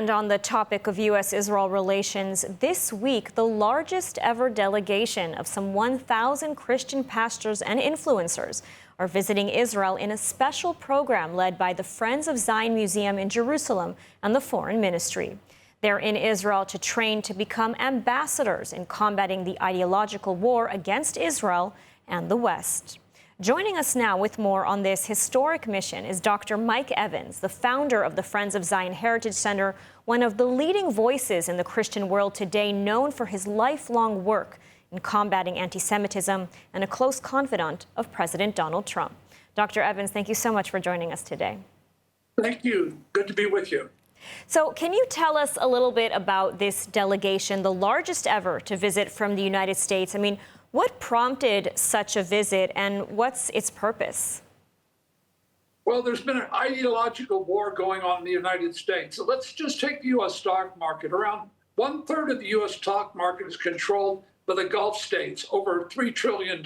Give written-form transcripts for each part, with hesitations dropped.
And on the topic of U.S.-Israel relations, this week, the largest ever delegation of some 1,000 Christian pastors and influencers are visiting Israel in a special program led by the Friends of Zion Museum in Jerusalem and the Foreign Ministry. They're in Israel to train to become ambassadors in combating the ideological war against Israel and the West. Joining us now with more on this historic mission is Dr. Mike Evans, the founder of the Friends of Zion Heritage Center, one of the leading voices in the Christian world today, known for his lifelong work in combating anti-Semitism and a close confidant of President Donald Trump. Dr. Evans, thank you so much for joining us today. Thank you. Good to be with you. So can you tell us a little bit about this delegation, the largest ever to visit from the United States? I mean, what prompted such a visit and what's its purpose? Well, there's been an ideological war going on in the United States. So let's just take the U.S. stock market. Around 1/3 of the U.S. stock market is controlled by the Gulf states, over $3 trillion.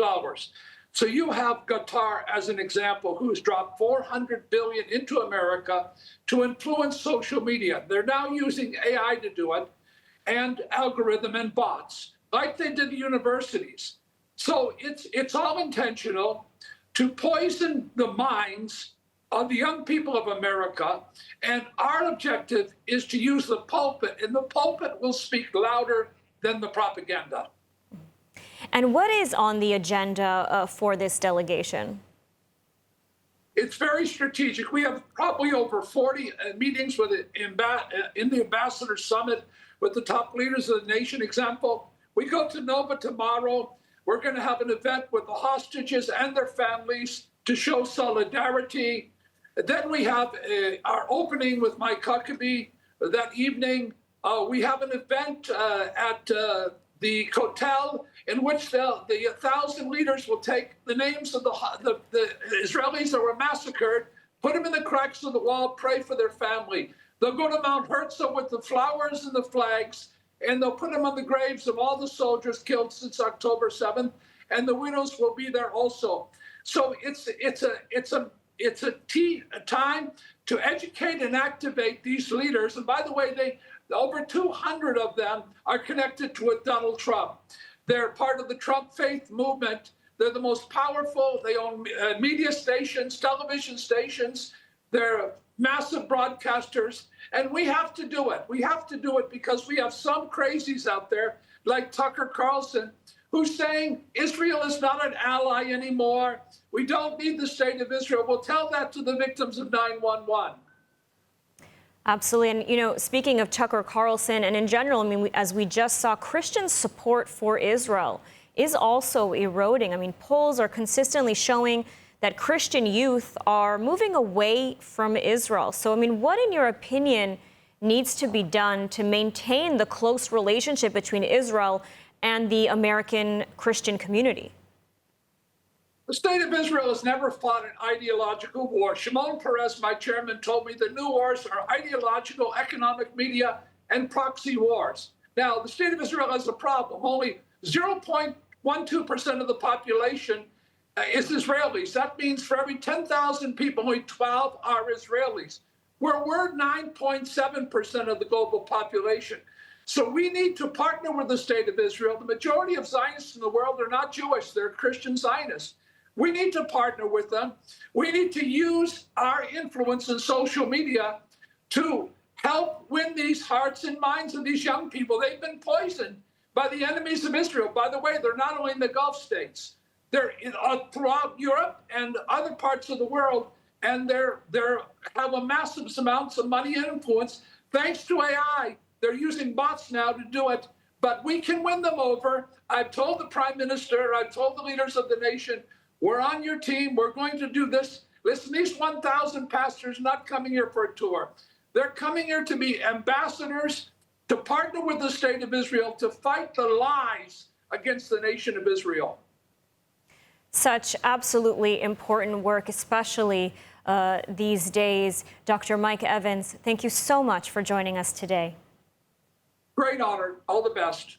So you have Qatar as an example, who's dropped $400 billion into America to influence social media. They're now using AI to do it, and algorithm and bots, like they did the universities. So it's all intentional to poison the minds of the young people of America. And our objective is to use the pulpit, and the pulpit will speak louder than the propaganda. And what is on the agenda for this delegation? It's very strategic. We have probably over 40 meetings with in the Ambassador Summit with the top leaders of the nation. Example, we go to Nova tomorrow. We're going to have an event with the hostages and their families to show solidarity. Then we have our opening with Mike Huckabee that evening. We have an event at the hotel in which the 1,000 leaders will take the names of the Israelis that were massacred, put them in the cracks of the wall, pray for their family. They'll go to Mount Herzl with the flowers and the flags, and they'll put them on the graves of all the soldiers killed since October 7th, and the widows will be there also. So it's a time to educate and activate these leaders. And by the way, over 200 of them are connected with Donald Trump. They're part of the Trump faith movement. They're the most powerful. They own media stations, television stations. They're massive broadcasters. And we have to do it. We have to do it because we have some crazies out there like Tucker Carlson who's saying Israel is not an ally anymore. We don't need the state of Israel. We'll tell that to the victims of 9/11. Absolutely. And, you know, speaking of Tucker Carlson and in general, I mean, as we just saw, Christian support for Israel is also eroding. I mean, polls are consistently showing that Christian youth are moving away from Israel. So, I mean, what, in your opinion, needs to be done to maintain the close relationship between Israel and the American Christian community? The state of Israel has never fought an ideological war. Shimon Peres, my chairman, told me the new wars are ideological, economic, media, and proxy wars. Now, the state of Israel has a problem. Only 0.12% of the population is Israelis. That means for every 10,000 people, only 12 are Israelis. We're 9.7% of the global population. So we need to partner with the state of Israel. The majority of Zionists in the world are not Jewish. They're Christian Zionists. We need to partner with them. We need to use our influence in social media to help win these hearts and minds of these young people. They've been poisoned by the enemies of Israel. By the way, they're not only in the Gulf states, they're throughout Europe and other parts of the world, and they have a massive amounts of money and influence. Thanks to AI, they're using bots now to do it, but we can win them over. I've told the Prime Minister, I've told the leaders of the nation, we're on your team. We're going to do this. Listen, these 1,000 pastors are not coming here for a tour. They're coming here to be ambassadors, to partner with the state of Israel, to fight the lies against the nation of Israel. Such absolutely important work, especially these days. Dr. Mike Evans, thank you so much for joining us today. Great honor. All the best.